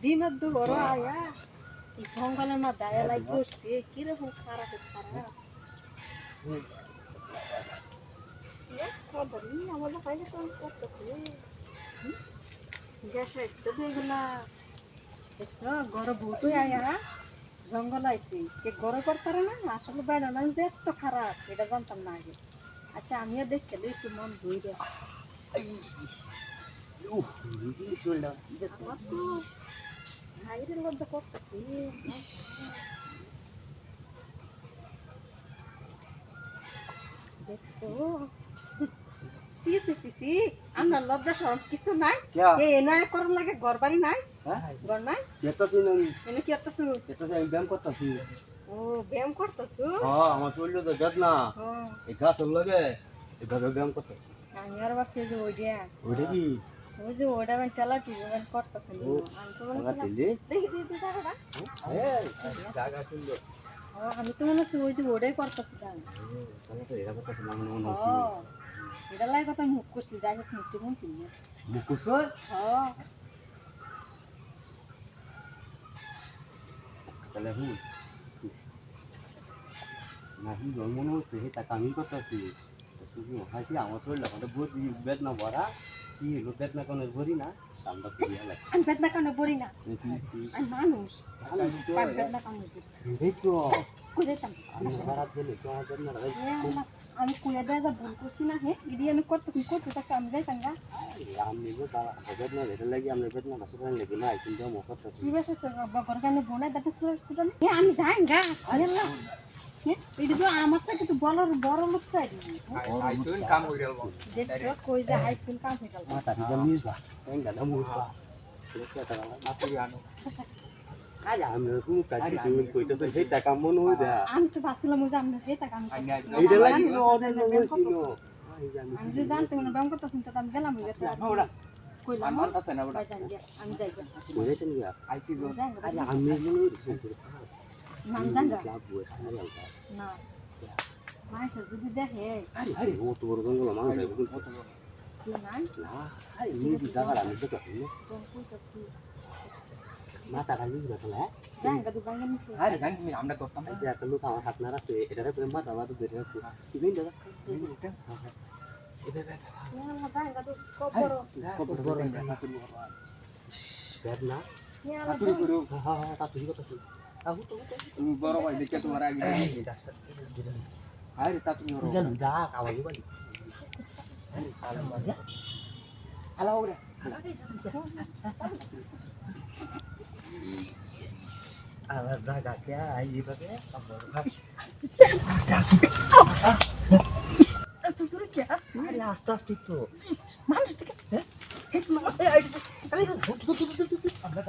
দিনের দুপুর আয়া এই সঙ্গলের মা দায়া লাই করছে কিরকম খারাপ খারাপ আমাদের পাইলে তো করতেছে গ্যাস আসতে দেখো না দেখছো ঘরে ভূতই আয়া জঙ্গল আইসি কে ঘরে করতারে না আসলে বাইরে না যে এত খারাপ এটা জানতাম না আগে আচ্ছা আমিও দেখতে একটু মন ধুই রে হাইরে লজ্জা করতেছি দেখছো সি সি সি সি আমরা লজ্জা সরম কিছু নাই এ নয় করন লাগে ঘর বাড়ি নাই ঘর নাই এটা তুই এনে কি করতেছ এটা আমি ব্যায়াম করতেছি ও ব্যায়াম করতেছ হ্যাঁ আমার শরীরে তো বেদ না এই গাছ লাগে এভাবে ব্যায়াম করতেছি আমি আর ভাবছি যে ওইটা কি ওই যে ওটা আমি টেলা টিভি করতেছি আমি তো মনে করলাম দেখি দেখি জায়গাটা জায়গা সুন্দর আমি তো মনে হচ্ছে ওই যে ওটাই করতেছি তাই তাহলে তো এরা করতেছি না মনে এটা লাগে কথা মুখ করছি যাই হোক মুখটি শুনছি না মুখ করছ তাহলে নাহি মনে হচ্ছে তা আমি করতেছি হাসি আমার শরীরটা আমাদের বুঝি বেদনা ভরা কি হলো বেদনা কোনো ভরি না আমরা আমি বেদনা কেন বলি না আমি মানুষ বেদনা কেন এই তো আমি কুয়া দেয় যা ভুল করছি না হে দিদি আমি করতেছি করতে থাকতে আমি যাই তাঙ্গা আমি বেদনা ভেতর লাগি আমরা বেদনা না শুনে লেগে না কিন্তু আমি করতেছি কি বেশ বকর কেন বোনা দেখতে শুনে আমি যাই গা আল্লাহ এই তো আমার সাথে তো বড় লোক চাই হাইসুন কাম হইরাল দেখছো কই যা হাইসুন কাম হইরাল মাথা দিকে মিজা এঙ্গা না মুবা দেখতে তা মাটি আনো আরে আমি কোন কাজ দিই কইতেছ হে টাকা মন হই দা আমি তো ভাবছিলাম যে আমরা হে টাকা আমি এইটা লাগি নো অর্ডার হইছিল আমি যে জানতে না ব্যাংক করতেছিন তো আমি গেলাম ওরা কইলাম মানতাছ না ওরা আমি যাই কইতেন গিয়া আইসি জোন আরে আমি মনে হইছে নাম জানগা ক্লাব বয় আরে না মাই যদি দেখে আরে আরে ও তো বড় গঙ্গা মানুষ আইবো কত কি নাই না আরে নি জায়গা আমি তো কই কোন কইতাছি মাথা খালি দিলা জানগা তো বাঙ্গা নিছে আরে গান তুমি আমরা করতাম না এটা একটা লোক আমার হাত না রাখছে এটারে প্রেম মাথা বাদ ধরে রাখছে কি নেই দাদা এটা এটা না জানগা তো কবর কবর বড় না তুমি বেদ না তুই করো হ্যাঁ হ্যাঁ তা তুই কথা তুই আহু তো তুমি বড় ভাই দেখে তোমার আগে আরে তা তুমি ওরো গেল দা কাওয়াই বলি হালা ওরে আলা জায়গা কে আই ভাবে কবর ভাই এত জোরে কি আসছে আরে আস্তে আস্তে তো মানুষ থেকে হ্যাঁ এই আরে ভূত ভূত ভূত আমরা